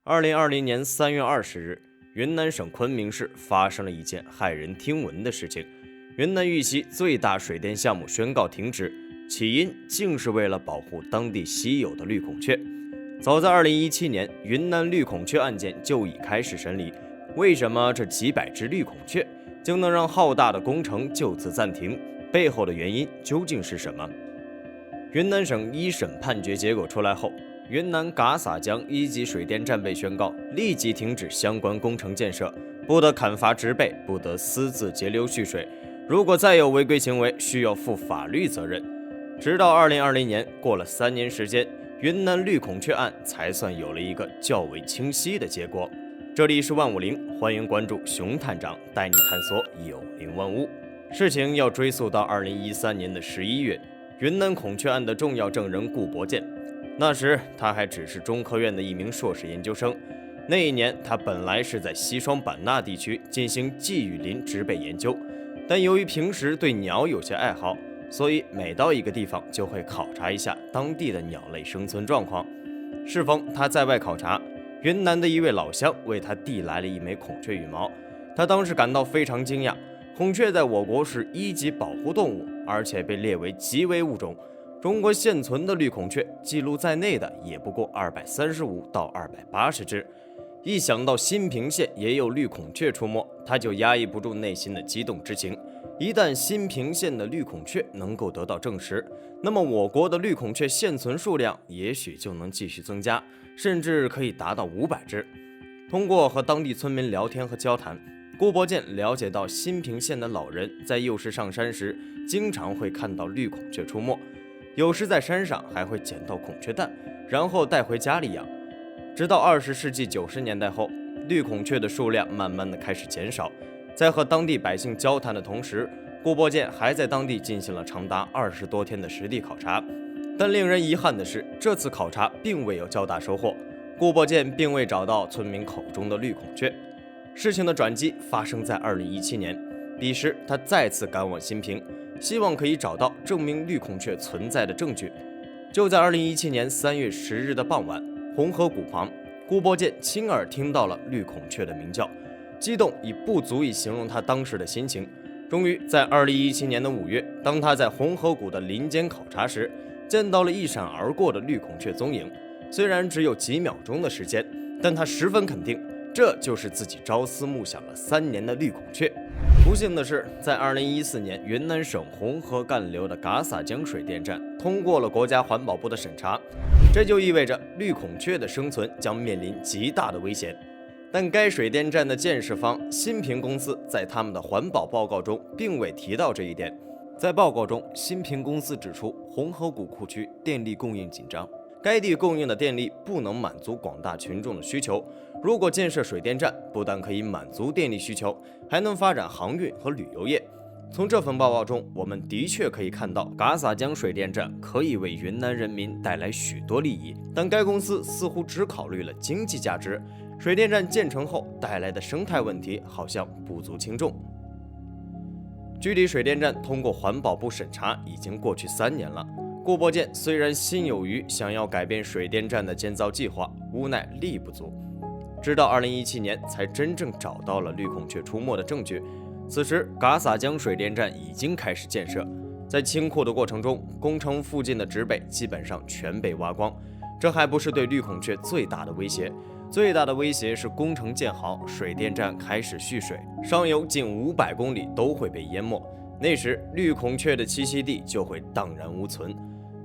2020年3月20日，云南省昆明市发生了一件骇人听闻的事情：云南玉溪最大水电项目宣告停止，起因竟是为了保护当地稀有的绿孔雀。早在2017年，云南绿孔雀案件就已开始审理。为什么这几百只绿孔雀就能让浩大的工程就此暂停？背后的原因究竟是什么？云南省一审判决结果出来后，云南嘎洒江1级水电站被宣告立即停止相关工程建设，不得砍伐植被，不得私自截流蓄水，如果再有违规行为，需要负法律责任。直到2020年，过了3年时间，云南绿孔雀案才算有了一个较为清晰的结果。这里是150，欢迎关注熊探长带你探索有灵万物。事情要追溯到2013年的11月，云南孔雀案的重要证人顾伯建。那时他还只是中科院的一名硕士研究生。那一年他本来是在西双版纳地区进行寄羽林植被研究，但由于平时对鸟有些爱好，所以每到一个地方就会考察一下当地的鸟类生存状况。适逢他在外考察，云南的一位老乡为他递来了一枚孔雀羽毛，他当时感到非常惊讶。孔雀在我国是1级保护动物，而且被列为极危物种。中国现存的绿孔雀记录在内的也不过235到280只。一想到新平县也有绿孔雀出没，他就压抑不住内心的激动之情。一旦新平县的绿孔雀能够得到证实，那么我国的绿孔雀现存数量也许就能继续增加，甚至可以达到500只。通过和当地村民聊天和交谈，顾伯建了解到新平县的老人在幼时上山时经常会看到绿孔雀出没，有时在山上还会捡到孔雀蛋，然后带回家里养。直到20世纪90年代后，绿孔雀的数量慢慢的开始减少。在和当地百姓交谈的同时，顾伯建还在当地进行了长达20多天的实地考察。但令人遗憾的是，这次考察并未有较大收获，顾伯建并未找到村民口中的绿孔雀。事情的转机发生在2017年，彼时他再次赶往新平，希望可以找到证明绿孔雀存在的证据。就在2017年3月10日的傍晚，红河谷旁，顾伯建亲耳听到了绿孔雀的鸣叫，激动已不足以形容他当时的心情。终于在2017年的5月，当他在红河谷的林间考察时，见到了一闪而过的绿孔雀踪影。虽然只有几秒钟的时间，但他十分肯定，这就是自己朝思暮想了3年的绿孔雀。不幸的是，在2014年，云南省红河干流的嘎洒江水电站通过了国家环保部的审查，这就意味着绿孔雀的生存将面临极大的危险。但该水电站的建设方新平公司在他们的环保报告中并未提到这一点。在报告中，新平公司指出，红河谷库区电力供应紧张，该地供应的电力不能满足广大群众的需求。如果建设水电站，不但可以满足电力需求，还能发展航运和旅游业。从这份报告中，我们的确可以看到嘎洒江水电站可以为云南人民带来许多利益，但该公司似乎只考虑了经济价值，水电站建成后带来的生态问题好像不足轻重。距离水电站通过环保部审查已经过去3年了，顾伯建虽然心有余想要改变水电站的建造计划，无奈力不足。直到2017年才真正找到了绿孔雀出没的证据。此时嘎洒江水电站已经开始建设，在清库的过程中，工程附近的植被基本上全被挖光。这还不是对绿孔雀最大的威胁，最大的威胁是工程建好，水电站开始蓄水，上游近500公里都会被淹没，那时绿孔雀的栖息地就会荡然无存。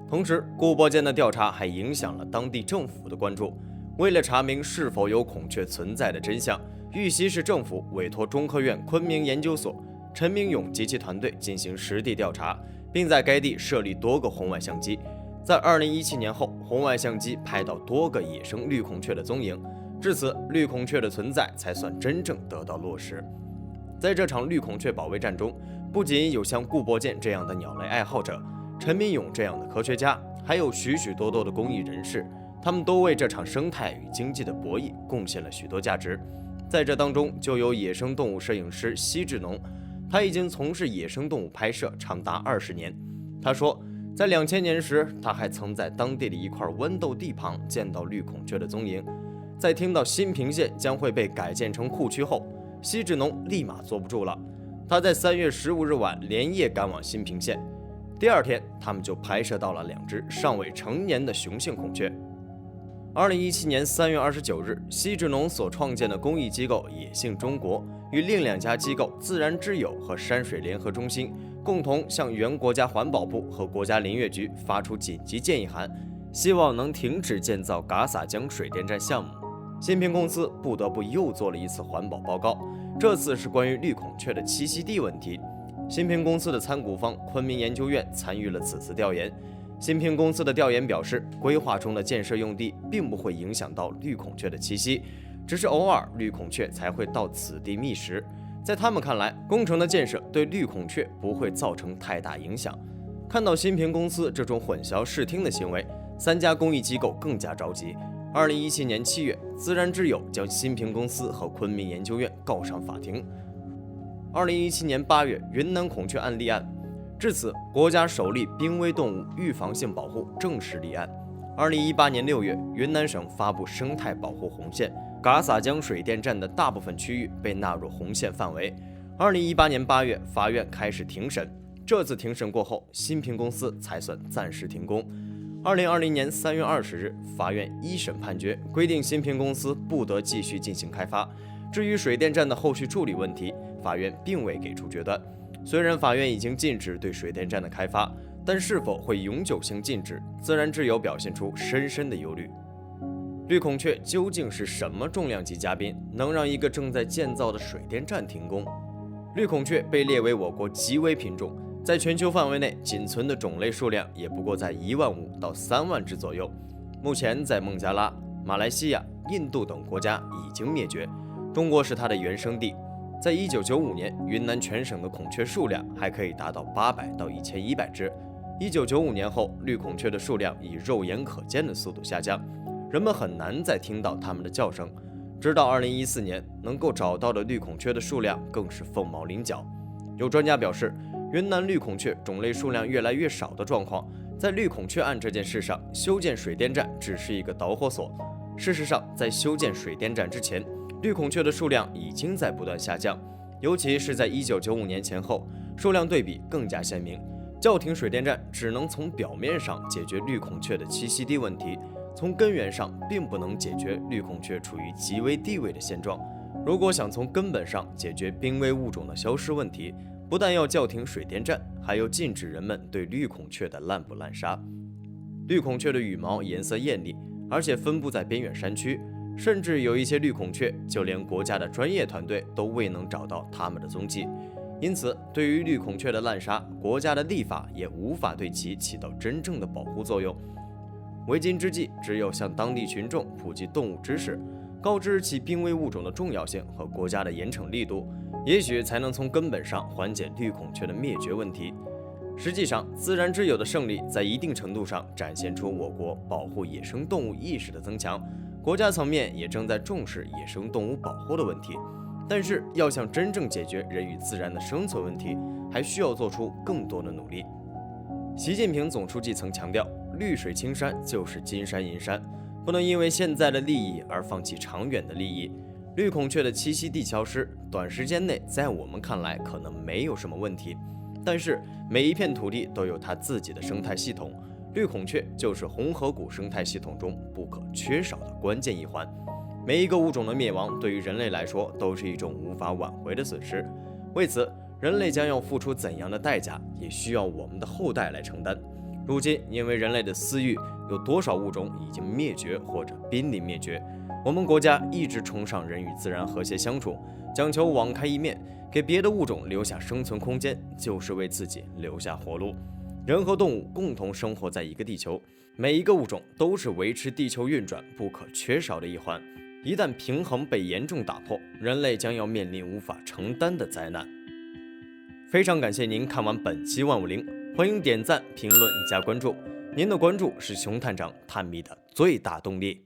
同时，顾伯建的调查还影响了当地政府的关注。为了查明是否有孔雀存在的真相，玉溪市政府委托中科院昆明研究所陈明勇及其团队进行实地调查，并在该地设立多个红外相机。在2017年后，红外相机拍到多个野生绿孔雀的踪影，至此绿孔雀的存在才算真正得到落实。在这场绿孔雀保卫战中，不仅有像顾伯建这样的鸟类爱好者，陈明勇这样的科学家，还有许许多多的公益人士，他们都为这场生态与经济的博弈贡献了许多价值。在这当中就有野生动物摄影师奚志农，他已经从事野生动物拍摄长达20年。他说，在2000年时，他还曾在当地的一块豌豆地旁见到绿孔雀的踪影。在听到新平县将会被改建成库区后，奚志农立马坐不住了。他在3月15日晚连夜赶往新平县。第二天，他们就拍摄到了2只尚未成年的雄性孔雀。2017年3月29日，奚志农所创建的公益机构野性中国与另2家机构自然之友和山水联合中心共同向原国家环保部和国家林业局发出紧急建议函，希望能停止建造嘎洒江水电站项目。新平公司不得不又做了一次环保报告，这次是关于绿孔雀的栖息地问题。新平公司的参股方昆明研究院参与了此次调研。新平公司的调研表示，规划中的建设用地并不会影响到绿孔雀的栖息，只是偶尔绿孔雀才会到此地觅食。在他们看来，工程的建设对绿孔雀不会造成太大影响。看到新平公司这种混淆视听的行为，3家公益机构更加着急。2017年7月，自然之友将新平公司和昆明研究院告上法庭。2017年8月，云南孔雀案立案，至此，国家首例濒危动物预防性保护正式立案。2018年6月，云南省发布生态保护红线，嘎洒江水电站的大部分区域被纳入红线范围。2018年8月，法院开始庭审，这次庭审过后，新平公司才算暂时停工。2020年3月20日，法院一审判决规定，新平公司不得继续进行开发。至于水电站的后续处理问题，法院并未给出决断。虽然法院已经禁止对水电站的开发，但是否会永久性禁止，自然之友表现出深深的忧虑。绿孔雀究竟是什么重量级嘉宾，能让一个正在建造的水电站停工？绿孔雀被列为我国极危品种，在全球范围内仅存的种类数量也不过在15000到3万只左右。目前在孟加拉、马来西亚、印度等国家已经灭绝，中国是它的原生地。在1995年，云南全省的孔雀数量还可以达到800到1100只。1995年后，绿孔雀的数量以肉眼可见的速度下降，人们很难再听到它们的叫声。直到2014年，能够找到的绿孔雀的数量更是凤毛麟角。有专家表示，云南绿孔雀种类数量越来越少的状况，在绿孔雀案这件事上，修建水电站只是一个导火索。事实上，在修建水电站之前，绿孔雀的数量已经在不断下降，尤其是在1995年前后，数量对比更加鲜明。叫停水电站只能从表面上解决绿孔雀的栖息地问题，从根源上并不能解决绿孔雀处于极危地位的现状。如果想从根本上解决濒危物种的消失问题，不但要叫停水电站，还要禁止人们对绿孔雀的滥捕滥杀。绿孔雀的羽毛颜色艳丽，而且分布在边远山区，甚至有一些绿孔雀，就连国家的专业团队都未能找到它们的踪迹。因此，对于绿孔雀的滥杀，国家的立法也无法对其起到真正的保护作用。为今之计，只有向当地群众普及动物知识，告知其濒危物种的重要性和国家的严惩力度，也许才能从根本上缓解绿孔雀的灭绝问题。实际上，自然之友的胜利在一定程度上展现出我国保护野生动物意识的增强，国家层面也正在重视野生动物保护的问题。但是，要想真正解决人与自然的生存问题，还需要做出更多的努力。习近平总书记曾强调，绿水青山就是金山银山，不能因为现在的利益而放弃长远的利益。绿孔雀的栖息地消失，短时间内在我们看来可能没有什么问题，但是每一片土地都有它自己的生态系统，绿孔雀就是红河谷生态系统中不可缺少的关键一环。每一个物种的灭亡对于人类来说都是一种无法挽回的损失，为此人类将要付出怎样的代价，也需要我们的后代来承担。如今因为人类的私欲，有多少物种已经灭绝或者濒临灭绝。我们国家一直崇尚人与自然和谐相处，讲求网开一面，给别的物种留下生存空间，就是为自己留下活路。人和动物共同生活在一个地球，每一个物种都是维持地球运转不可缺少的一环。一旦平衡被严重打破，人类将要面临无法承担的灾难。非常感谢您看完本期万物灵，欢迎点赞、评论、加关注。您的关注是熊探长探秘的最大动力。